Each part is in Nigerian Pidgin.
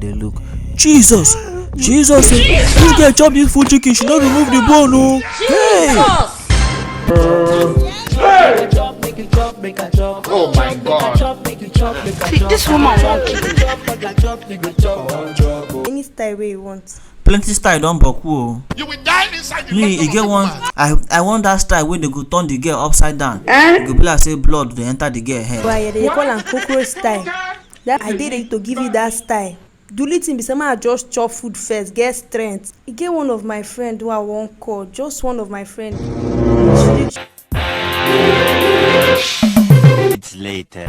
They look. Jesus! Jesus! This girl chop this full chicken. She not remove the bone, oh. Hey! Oh my God! See, this woman any style way you want. Plenty style don't boku. You will die inside the Me, you get one. I want that style where they go turn the girl upside down. You go be like say blood they enter the girl head. But they call am cockroach style. That I dey ready to give you that style. The only thing be say I just chop food first, get strength. E get one of my friend who I wan call, just one of my friend. It's later.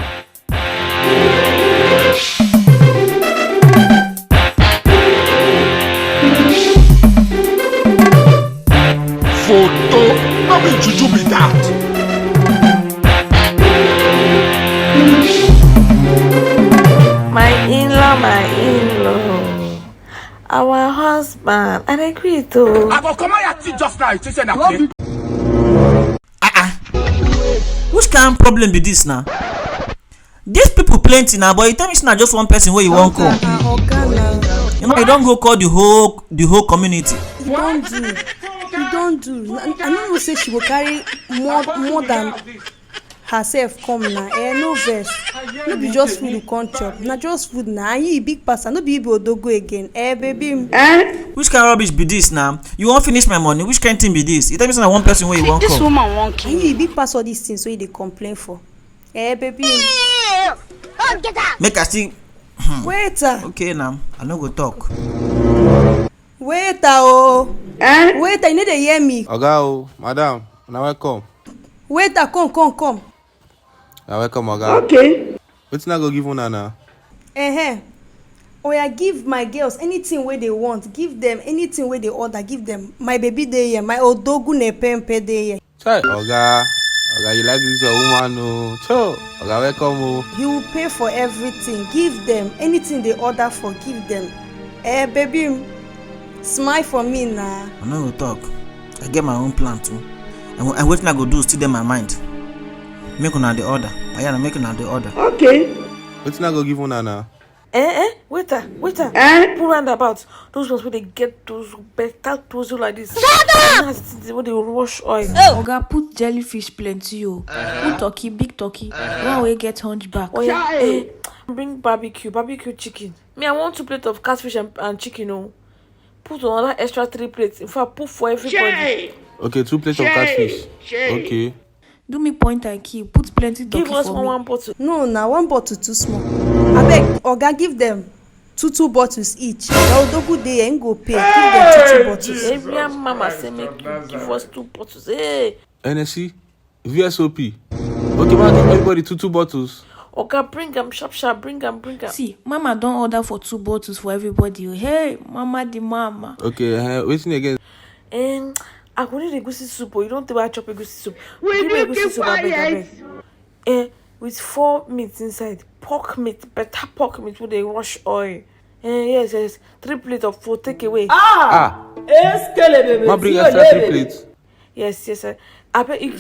photo. How will juju be that? my in-law. Our husband, I agree to. I go come out your just now. You say na play. Which kind of problem be this now? These people plenty now, but you tell me it's not just one person where you won't call. You know, you don't go call the whole community. You don't do. I don't know say she will carry more than herself come now. No verse. No be just food you can't chop. Not just food now. And you big pastor. No be odogo again. Baby. Which kind of rubbish be this now? You won't finish my money. Which kind of thing be this? You tell me it's not one person where you won't call. This woman won't kill. And you big pass all these things so they complain for. Baby. Make I see. Waiter. Okay now, I no go talk. Waiter oh. Waiter, you need to hear me. Oga, madam, now welcome. Waiter, come. Now welcome, Oga. Okay. What's not go give una now? Oh yeah, give my girls anything where they want. Give them anything where they order. Give them. My baby dey here. My odogu ne pempe dey here. Sorry, Oga, you like this your woman, no? So, Oga, welcome. Oh. He will pay for everything. Give them anything they order for. Give them. Baby, smile for me now. I no go talk. I get my own plan too. And what I go do still in my mind. Make una the order. Make una the order. Okay. What's not go give una now? Waiter. Put roundabout. Those ones where they get those better clothes like this. Shut up! When they wash oil. Oga, put jellyfish plenty, oh. Put turkey, big turkey. One way get hunchback. Oh yeah. Bring barbecue chicken. Me, I want 2 plates of catfish and chicken, oh. Put another extra 3 plates. In fact, put for everybody. Okay, 2 plates of catfish. Okay. Do me point and key. Put plenty turkey Give us for me. one bottle. No, now 1 bottle too small. Abeg, Oga, give them two bottles each. Now odogu dey and go pay. Give them 2 bottles. Every mama say make you give us 2 bottles. Hey. NSC, VSOP. Okay, man, give everybody two bottles. Oga, bring them sharp. Bring them. See, Mama don't order for 2 bottles for everybody. Oh. Hey, Mama the mama. Okay, waiting again. I go need egusi soup. You don't think I chop egusi soup. Give me egusi soup, abeg. With 4 meats inside. Pork meat, better pork meat with the wash oil. Yes. 3 plates of 4 take away. Ma bring extra 3 plates. Yes. I bet you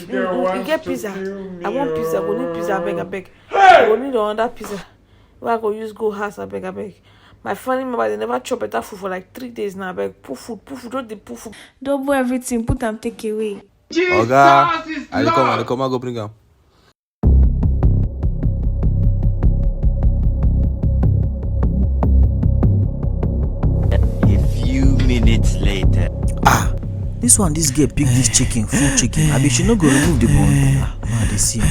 get pizza. I want pizza. I go need pizza, abeg. I go need another pizza. Where I go use go house, abeg. My family member, they never chop better food for like 3 days now. Beg, put food, don't they put food? Double everything, put them take away. Oga, I come, go bring them. A few minutes later. This girl pick this chicken, full chicken. I be she no go remove the bone. Man, they see me.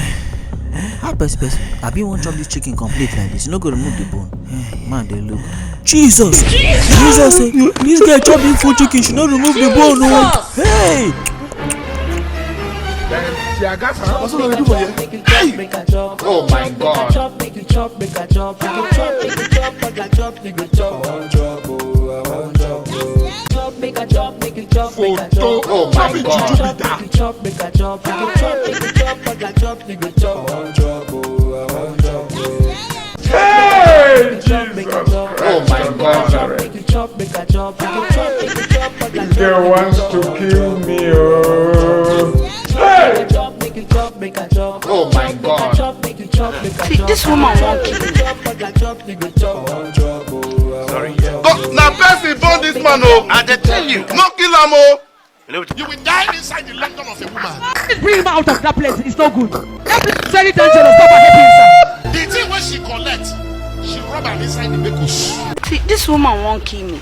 How person? I be won't chop this chicken complete like this. You no go remove the bone. Man, they look. Jesus! This girl chop this full chicken. She no remove the bone. No. Hey! What's what do for you? Oh my God! Photo. Oh my God! Hey, Jesus! Oh my God! This girl wants to kill me. Hey! Oh my God! See, this woman won't kill. Sorry. Now, person born this man, oh. I tell you. No kill him, oh. You will die inside the london of a woman. Bring him out of that place. It's not good. That place is very dangerous. Stop and help him, sir. The thing when she collect, she rub her inside the bakos. See, this woman won't kill me.